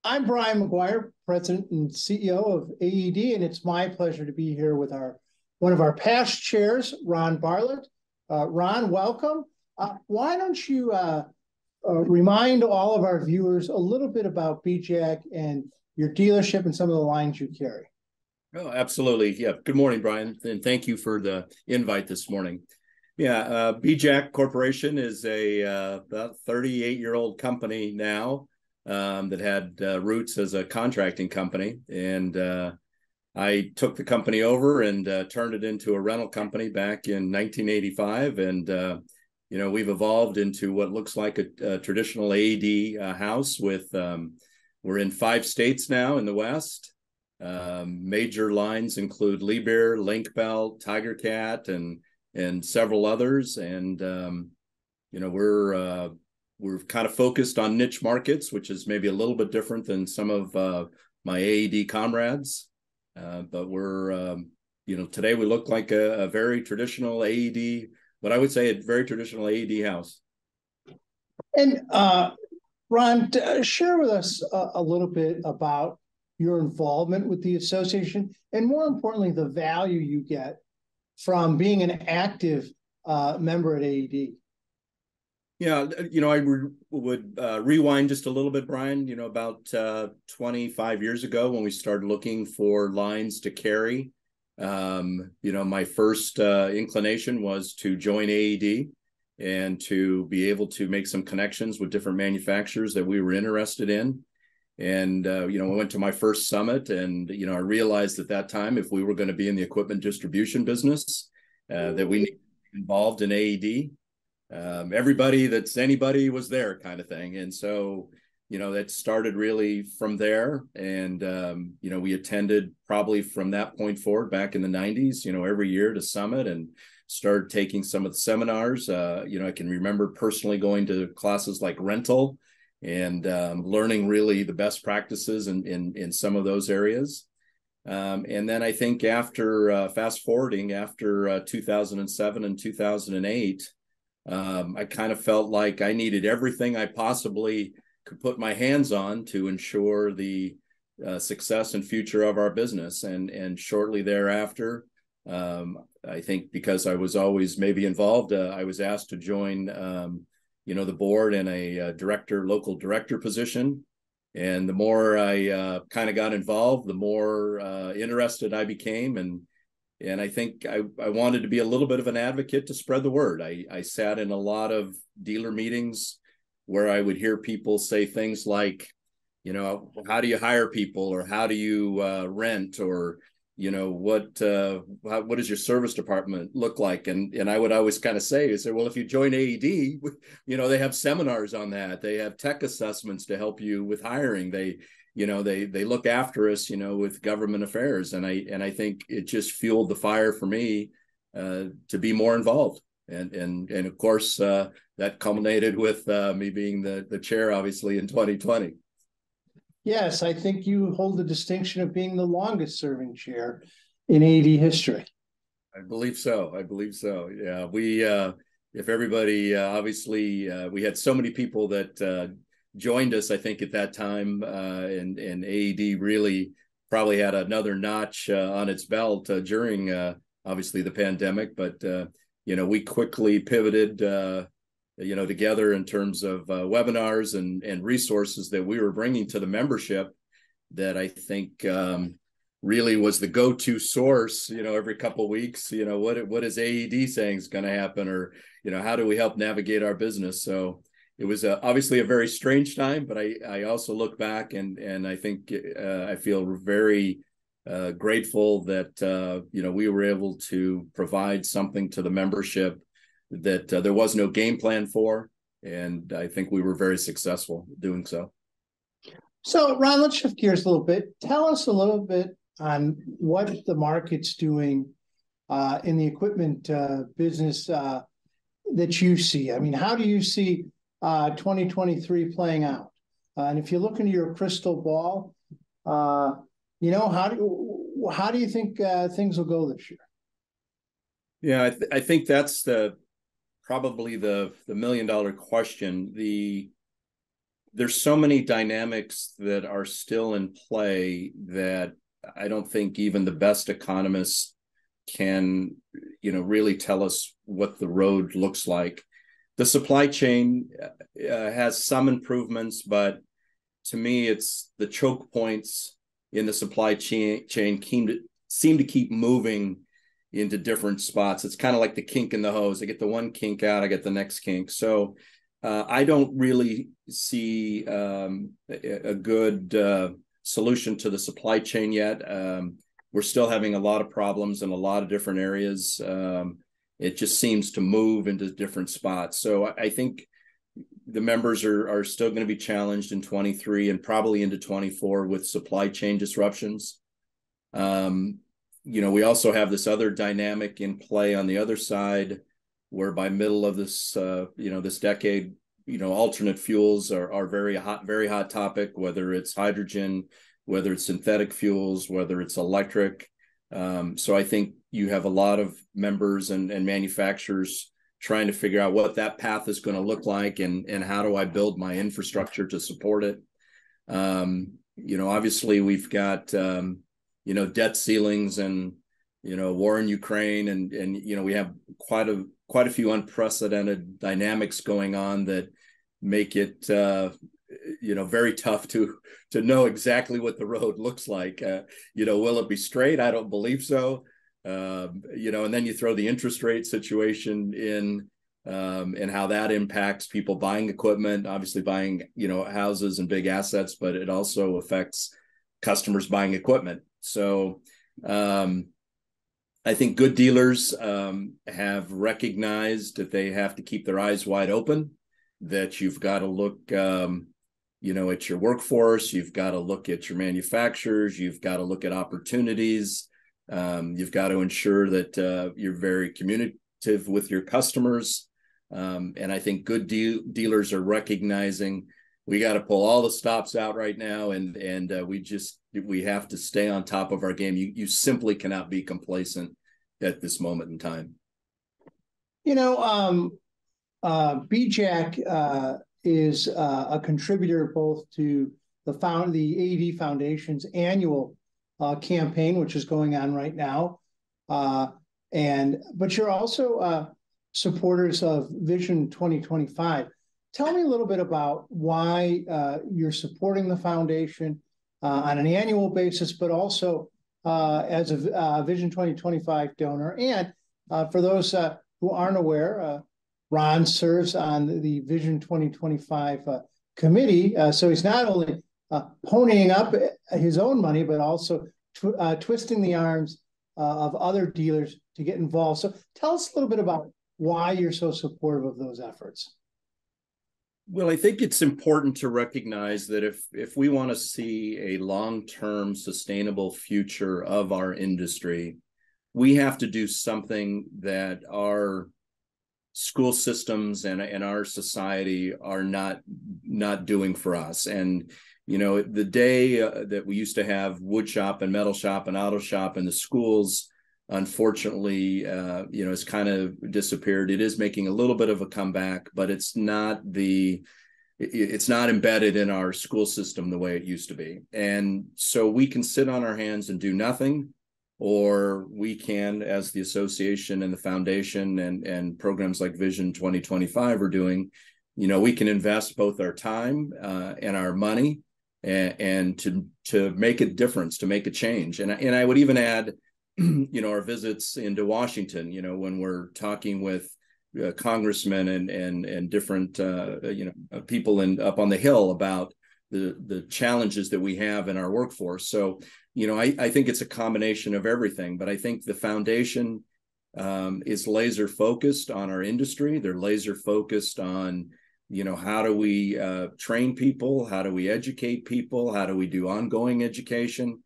I'm Brian McGuire, President and CEO of AED, and it's my pleasure to be here with one of our past chairs, Ron Barlet. Ron, welcome. Why don't you remind all of our viewers a little bit about Bejac and your dealership and some of the lines you carry? Oh, absolutely. Yeah. Good morning, Brian, and thank you for the invite this morning. Yeah, Bejac Corporation is a about 38-year-old company now that had roots as a contracting company. And I took the company over and turned it into a rental company back in 1985. And, we've evolved into what looks like a traditional AED house with, we're in 5 states now in the West. Major lines include Liebherr, Link Belt, Tiger Cat, and several others. And, we're kind of focused on niche markets, which is maybe a little bit different than some of my AED comrades. But we're, today we look like a very traditional AED, what I would say a very traditional AED house. And Ron, share with us a little bit about your involvement with the association, and more importantly, the value you get from being an active member at AED. Yeah, I would rewind just a little bit, Brian, about 25 years ago when we started looking for lines to carry. My first inclination was to join AED and to be able to make some connections with different manufacturers that we were interested in. And, I went to my first summit and, I realized at that time, if we were going to be in the equipment distribution business, that we needed to be involved in AED. Anybody was there kind of thing. And so, that started really from there. And, we attended probably from that point forward back in the 90s, every year to summit and started taking some of the seminars. I can remember personally going to classes like rental and learning really the best practices in some of those areas. And then I think after fast forwarding after 2007 and 2008, I kind of felt like I needed everything I possibly could put my hands on to ensure the success and future of our business. And shortly thereafter, I think because I was always maybe involved, I was asked to join, the board in a local director position. And the more I kind of got involved, the more interested I became. And I think I wanted to be a little bit of an advocate to spread the word. I sat in a lot of dealer meetings where I would hear people say things like, how do you hire people, or how do you rent, or, what does your service department look like? And I would always kind of say, well, if you join AED, they have seminars on that. They have tech assessments to help you with hiring. They look after us, with government affairs. And I think it just fueled the fire for me to be more involved. And of course, that culminated with me being the chair, obviously, in 2020. Yes, I think you hold the distinction of being the longest serving chair in AED history. I believe so. Yeah, if everybody, obviously, we had so many people that joined us, I think, at that time, and AED really probably had another notch on its belt during, obviously, the pandemic. But, we quickly pivoted, together in terms of webinars and resources that we were bringing to the membership that I think really was the go-to source, every couple of weeks, what is AED saying is going to happen, or, how do we help navigate our business? So it was obviously a very strange time, but I also look back and I think I feel very grateful that, we were able to provide something to the membership that there was no game plan for. And I think we were very successful doing so. So, Ron, let's shift gears a little bit. Tell us a little bit on what the market's doing in the equipment business that you see. I mean, how do you see 2023 playing out? And if you look into your crystal ball, how do you think things will go this year? Yeah, I think that's probably the $1 million question. there's so many dynamics that are still in play that I don't think even the best economists can, really tell us what the road looks like. The supply chain has some improvements, but to me, it's the choke points in the supply chain seem to keep moving into different spots. It's kind of like the kink in the hose. I get the one kink out, I get the next kink. So I don't really see a good solution to the supply chain yet. We're still having a lot of problems in a lot of different areas. It just seems to move into different spots. So I think the members are still going to be challenged in 23 and probably into 24 with supply chain disruptions. We also have this other dynamic in play on the other side, where by middle of this, this decade, alternate fuels are very hot topic, whether it's hydrogen, whether it's synthetic fuels, whether it's electric. So I think you have a lot of members and manufacturers trying to figure out what that path is going to look like and how do I build my infrastructure to support it. Obviously we've got, debt ceilings and, war in Ukraine and we have quite a few unprecedented dynamics going on that make it, very tough to know exactly what the road looks like. Will it be straight? I don't believe so. And then you throw the interest rate situation in and how that impacts people buying equipment, obviously buying, houses and big assets, but it also affects customers buying equipment. So I think good dealers have recognized that they have to keep their eyes wide open, that you've got to look, at your workforce, you've got to look at your manufacturers, you've got to look at opportunities. You've got to ensure that you're very communicative with your customers. And I think good dealers are recognizing we got to pull all the stops out right now. And we have to stay on top of our game. You simply cannot be complacent at this moment in time. Bejac is a contributor both to the AED Foundation's annual campaign, which is going on right now, but you're also supporters of Vision 2025. Tell me a little bit about why you're supporting the foundation on an annual basis, but also as a Vision 2025 donor. And for those who aren't aware, Ron serves on the Vision 2025 committee, so he's not only ponying up his own money, but also twisting the arms of other dealers to get involved. So tell us a little bit about why you're so supportive of those efforts. Well, I think it's important to recognize that if we want to see a long-term sustainable future of our industry, we have to do something that our school systems and our society are not doing for us. And the day that we used to have wood shop and metal shop and auto shop in the schools, unfortunately, has kind of disappeared. It is making a little bit of a comeback, but it's not embedded in our school system the way it used to be. And so we can sit on our hands and do nothing, or we can, as the association and the foundation and programs like Vision 2025 are doing, we can invest both our time and our money and to make a difference, to make a change. And I would even add, our visits into Washington, when we're talking with congressmen and different, people up on the Hill about the challenges that we have in our workforce. So, I think it's a combination of everything, but I think the foundation is laser focused on our industry. They're laser focused on, how do we train people? How do we educate people? How do we do ongoing education?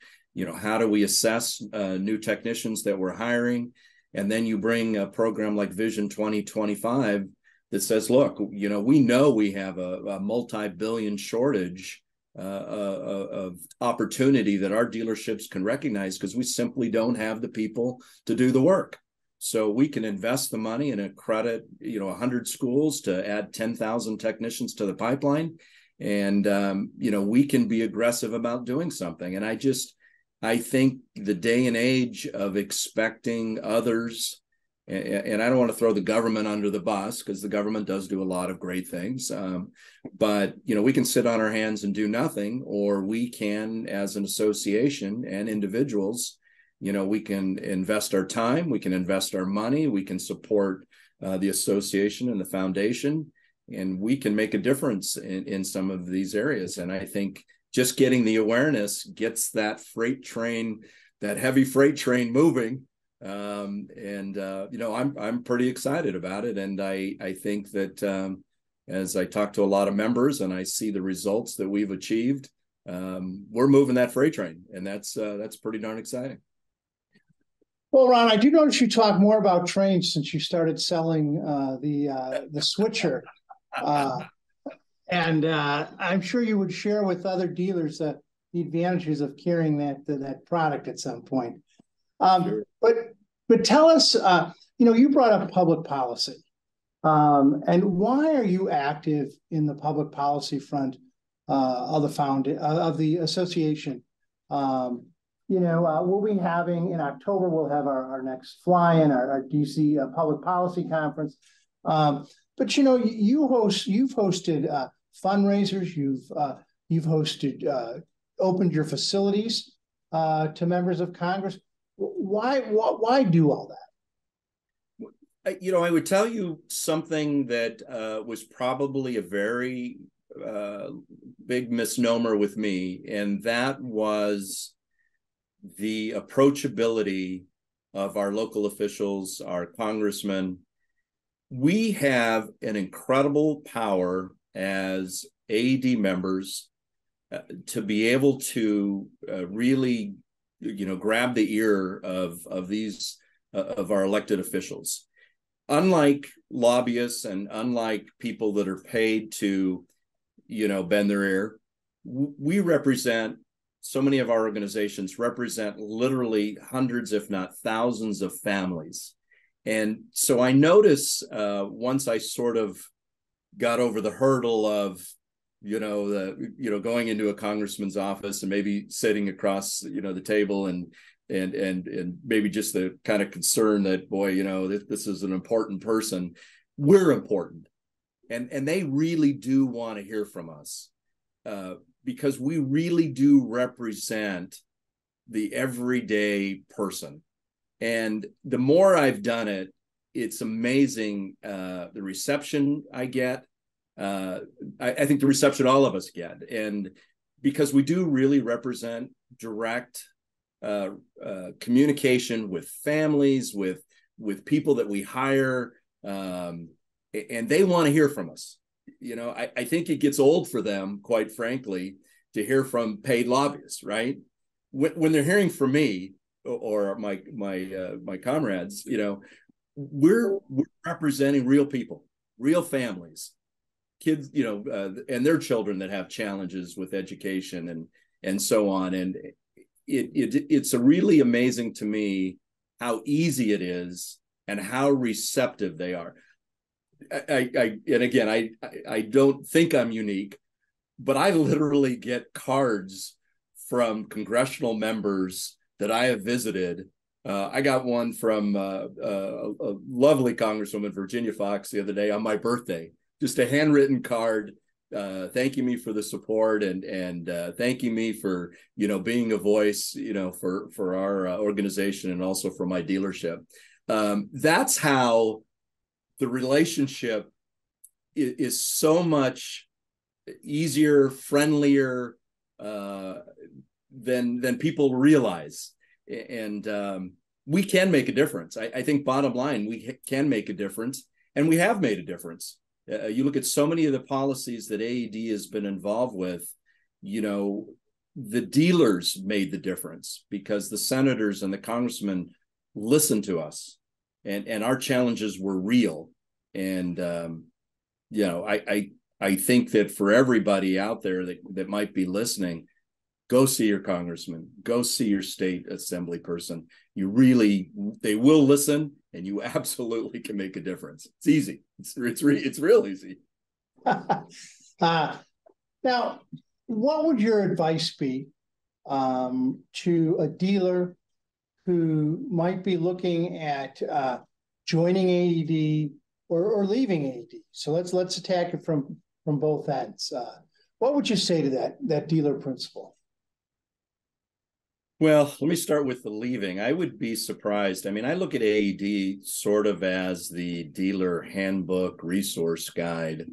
How do we assess new technicians that we're hiring? And then you bring a program like Vision 2025 that says, look, we know we have a multi-billion shortage of opportunity that our dealerships can recognize because we simply don't have the people to do the work. So we can invest the money and accredit, 100 schools to add 10,000 technicians to the pipeline. And, we can be aggressive about doing something. And I think the day and age of expecting others, and I don't want to throw the government under the bus, because the government does do a lot of great things. But, we can sit on our hands and do nothing, or we can, as an association and individuals, we can invest our time, we can invest our money, we can support the association and the foundation, and we can make a difference in some of these areas. And I think just getting the awareness gets that freight train, that heavy freight train moving. I'm pretty excited about it. And I think that as I talk to a lot of members and I see the results that we've achieved, we're moving that freight train, and that's pretty darn exciting. Well, Ron, I do notice you talk more about trains since you started selling the switcher. And I'm sure you would share with other dealers the advantages of carrying that product at some point. Sure. But tell us, you brought up public policy, and why are you active in the public policy front of the association? We'll be having in October. We'll have our next fly-in, our DC public policy conference. But you've hosted fundraisers. You've hosted, opened your facilities to members of Congress. Why do all that? I would tell you something that was probably a very big misnomer with me, and that was the approachability of our local officials, our congressmen. We have an incredible power as AED members to be able to really, grab the ear of these of our elected officials. Unlike lobbyists and unlike people that are paid to, bend their ear, we represent, so many of our organizations represent literally hundreds, if not thousands, of families. And so I notice once I sort of got over the hurdle of, going into a congressman's office and maybe sitting across, the table and maybe just the kind of concern that, boy, this is an important person. We're important. And they really do want to hear from us because we really do represent the everyday person. And the more I've done it, it's amazing the reception I get. I think the reception all of us get. And because we do really represent direct communication with families, with people that we hire, and they want to hear from us. I think it gets old for them, quite frankly, to hear from paid lobbyists, right? When they're hearing from me or my comrades, we're representing real people, real families, kids, and their children that have challenges with education and so on. And it's a really amazing to me how easy it is and how receptive they are. And again, I don't think I'm unique, but I literally get cards from congressional members that I have visited. I got one from a lovely Congresswoman, Virginia Fox, the other day on my birthday, just a handwritten card thanking me for the support and thanking me for, being a voice, for our organization and also for my dealership. That's how the relationship is so much easier, friendlier than people realize. And we can make a difference. I think bottom line, we can make a difference, and we have made a difference. You look at so many of the policies that AED has been involved with, the dealers made the difference because the senators and the congressmen listened to us, and our challenges were real. And, I think that for everybody out there that might be listening, go see your congressman, go see your state assembly person. They will listen, and you absolutely can make a difference. It's easy. It's real easy. Now, what would your advice be to a dealer who might be looking at joining AED or leaving AED? So let's attack it from both ends. What would you say to that dealer principal? Well, let me start with the leaving. I would be surprised. I mean, I look at AED sort of as the dealer handbook resource guide.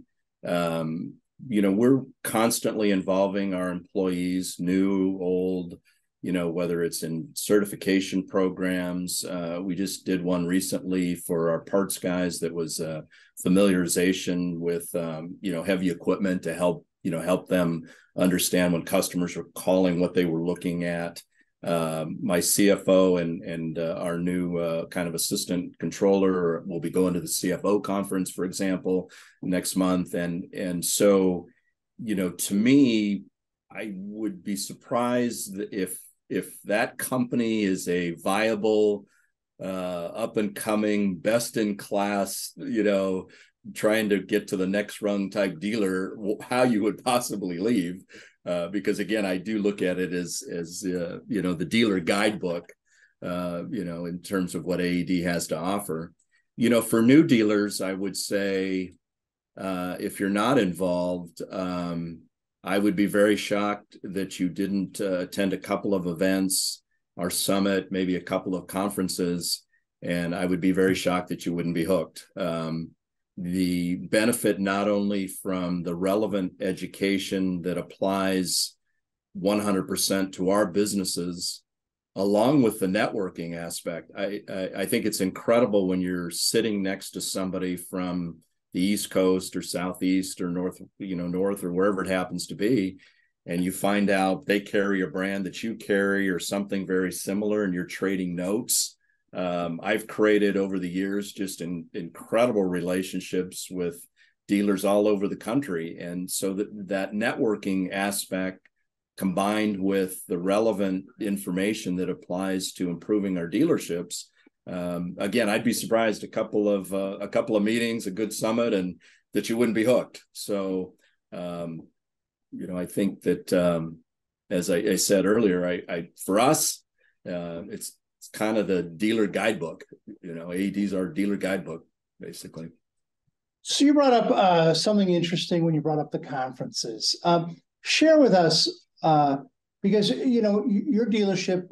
We're constantly involving our employees, new, old, whether it's in certification programs. We just did one recently for our parts guys that was familiarization with, heavy equipment to help them understand when customers were calling what they were looking at. My CFO and our new kind of assistant controller will be going to the CFO conference, for example, next month. And so, to me, I would be surprised if that company is a viable, up and coming, best in class, trying to get to the next rung type dealer, how you would possibly leave. Because again, I do look at it as the dealer guidebook, in terms of what AED has to offer. For new dealers, I would say, if you're not involved, I would be very shocked that you didn't attend a couple of events, our summit, maybe a couple of conferences, and I would be very shocked that you wouldn't be hooked. The benefit not only from the relevant education that applies 100% to our businesses, along with the networking aspect. I think it's incredible when you're sitting next to somebody from the East Coast or Southeast or North or wherever it happens to be, and you find out they carry a brand that you carry or something very similar, and you're trading notes. I've created over the years just incredible relationships with dealers all over the country. And so that networking aspect combined with the relevant information that applies to improving our dealerships. Again, I'd be surprised a couple of meetings, a good summit, and that you wouldn't be hooked. So, I think that, as I said earlier, for us, it's kind of the dealer guidebook. AED's our dealer guidebook, basically. So you brought up something interesting when you brought up the conferences. Share with us, because your dealership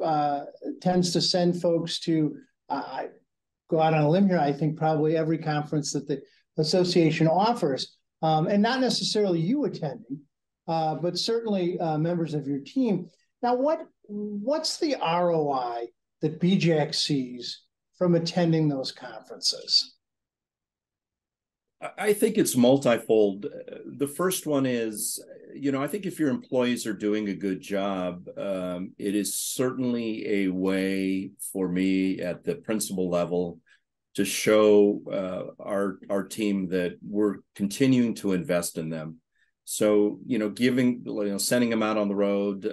tends to send folks to go out on a limb here. I think probably every conference that the association offers, and not necessarily you attending, but certainly members of your team. Now, what's the ROI that Bejac sees from attending those conferences? I think it's multifold. The first one is, I think if your employees are doing a good job, it is certainly a way for me at the principal level to show our team that we're continuing to invest in them. So, sending them out on the road,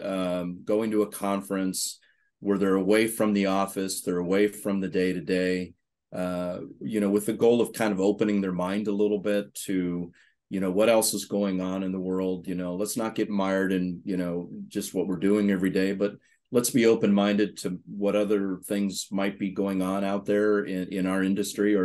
going to a conference where they're away from the office, they're away from the day-to-day, with the goal of kind of opening their mind a little bit to, what else is going on in the world. Let's not get mired in, just what we're doing every day, but let's be open-minded to what other things might be going on out there in our industry,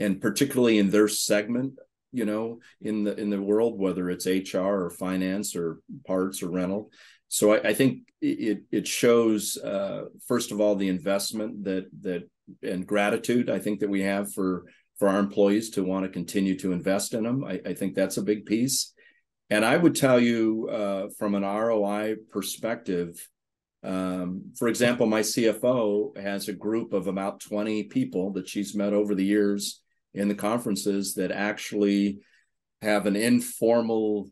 and particularly in their segment, in the world, whether it's HR or finance or parts or rental. So I think it shows, first of all, the investment that and gratitude I think that we have for our employees to want to continue to invest in them. I think that's a big piece. And I would tell you from an ROI perspective, for example, my CFO has a group of about 20 people that she's met over the years in the conferences that actually have an informal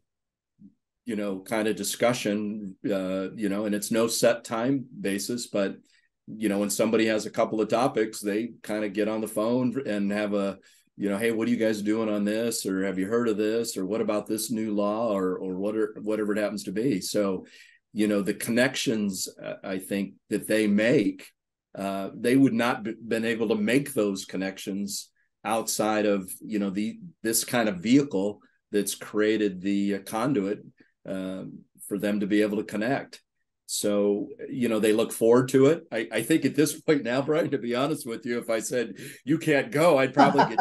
kind of discussion, and it's no set time basis, but, when somebody has a couple of topics, they kind of get on the phone and have a, hey, what are you guys doing on this? Or have you heard of this? Or what about this new law or whatever it happens to be? So, the connections, I think that they make, they would not been able to make those connections outside of, this kind of vehicle that's created the conduit for them to be able to connect. So, they look forward to it. I think at this point now, Brian, to be honest with you, if I said you can't go, I'd probably get.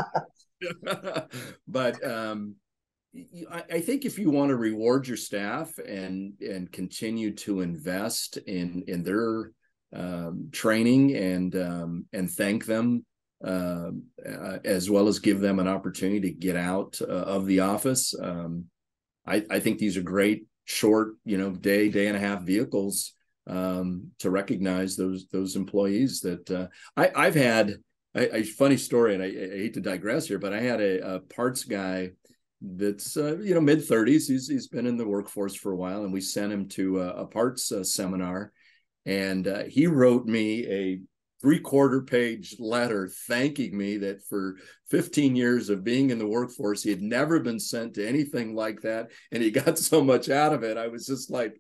But I think if you want to reward your staff and continue to invest in their training and thank them, as well as give them an opportunity to get out of the office, I think these are great short, day and a half vehicles to recognize those employees that I've had. A funny story, and I hate to digress here, but I had a parts guy that's mid-30s. He's been in the workforce for a while, and we sent him to a parts seminar, and he wrote me a 3/4 page letter thanking me that for 15 years of being in the workforce, he had never been sent to anything like that, and he got so much out of it. I was just like,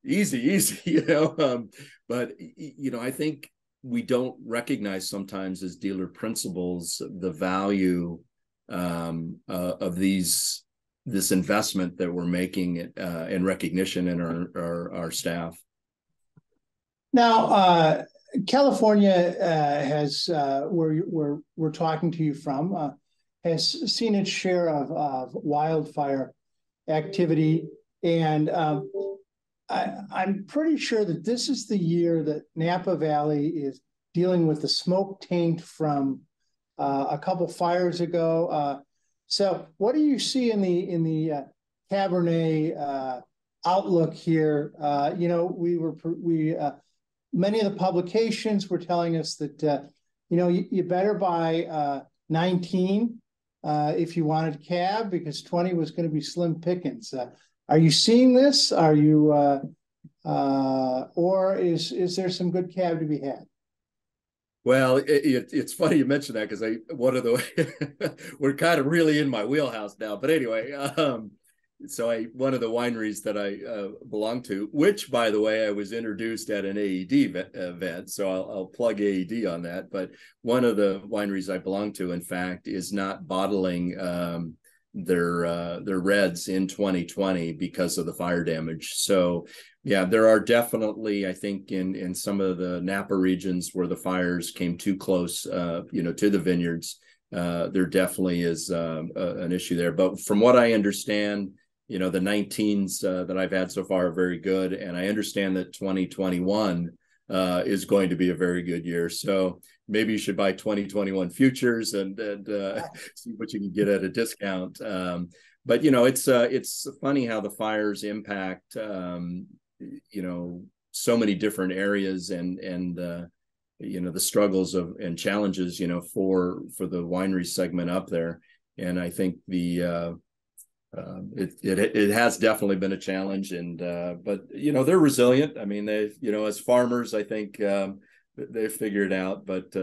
easy, but I think we don't recognize sometimes as dealer principals the value of this investment that we're making in recognition in our staff. Now, California has, where we're talking to you from, has seen its share of wildfire activity, and I'm pretty sure that this is the year that Napa Valley is dealing with the smoke taint from a couple fires ago. So, what do you see in the Cabernet outlook here? Many of the publications were telling us that you better buy 19 if you wanted cab, because 20 was going to be slim pickings. Are you seeing this? Are you, or is there some good cab to be had? Well, it's funny you mentioned that, because we're kind of really in my wheelhouse now. But anyway, so one of the wineries that I belong to, which, by the way, I was introduced at an AED event, so I'll plug AED on that. But one of the wineries I belong to, in fact, is not bottling their reds in 2020 because of the fire damage. So yeah, there are definitely, I think, in some of the Napa regions where the fires came too close, to the vineyards, there definitely is an issue there. But from what I understand, the 19s that I've had so far are very good, and I understand that 2021 is going to be a very good year. So maybe you should buy 2021 futures and see what you can get at a discount. But it's funny how the fires impact so many different areas and the struggles and challenges for the winery segment up there. And I think it has definitely been a challenge, and but they're resilient. I mean, they as farmers, I think they figured it out. But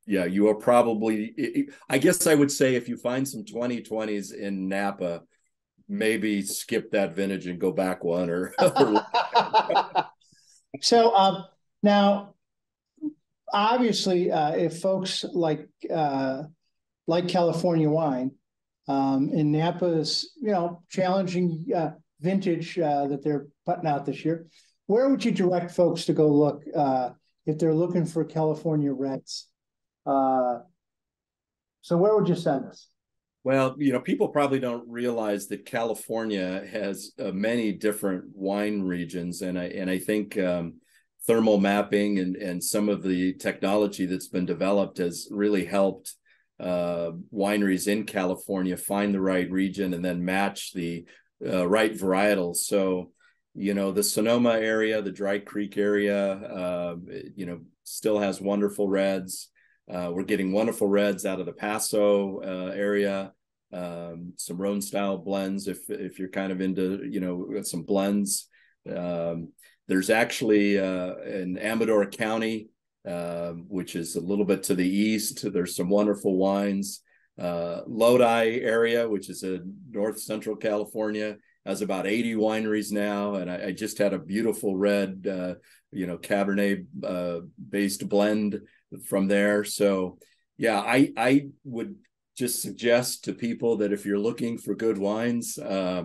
yeah, you are probably, I guess I would say, if you find some 2020s in Napa, maybe skip that vintage and go back one or So now, obviously, if folks like California wine, in Napa's challenging vintage that they're putting out this year, where would you direct folks to go look if they're looking for California reds? So where would you send us? Well, people probably don't realize that California has many different wine regions, and I think thermal mapping and some of the technology that's been developed has really helped wineries in California find the right region and then match the right varietals. So, the Sonoma area, the Dry Creek area, still has wonderful reds. We're getting wonderful reds out of the Paso area, some Rhone style blends if you're kind of into some blends. There's actually in Amador County, which is a little bit to the east, there's some wonderful wines. Lodi area, which is in north central California, has about 80 wineries now, and I just had a beautiful red Cabernet based blend from there. So yeah, I would just suggest to people that if you're looking for good wines, A,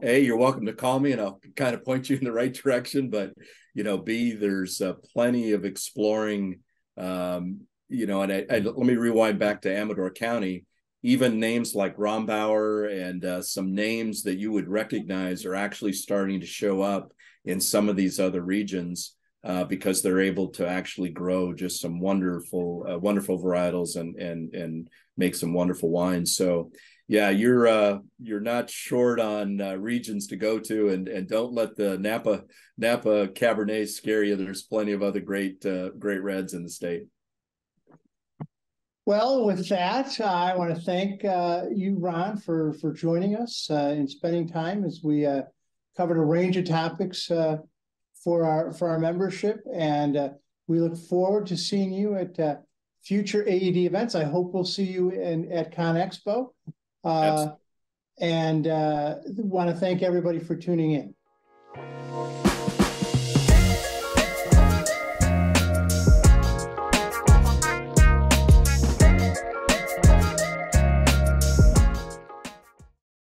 you're welcome to call me and I'll kind of point you in the right direction. But, B, there's plenty of exploring, and let me rewind back to Amador County. Even names like Rombauer and some names that you would recognize are actually starting to show up in some of these other regions because they're able to actually grow just some wonderful varietals and make some wonderful wines. So, yeah, you're not short on regions to go to, and don't let the Napa Cabernet scare you. There's plenty of other great reds in the state. Well, with that, I want to thank you, Ron, for joining us and spending time as we covered a range of topics for our membership, and we look forward to seeing you at future AED events. I hope we'll see you at ConExpo. And want to thank everybody for tuning in.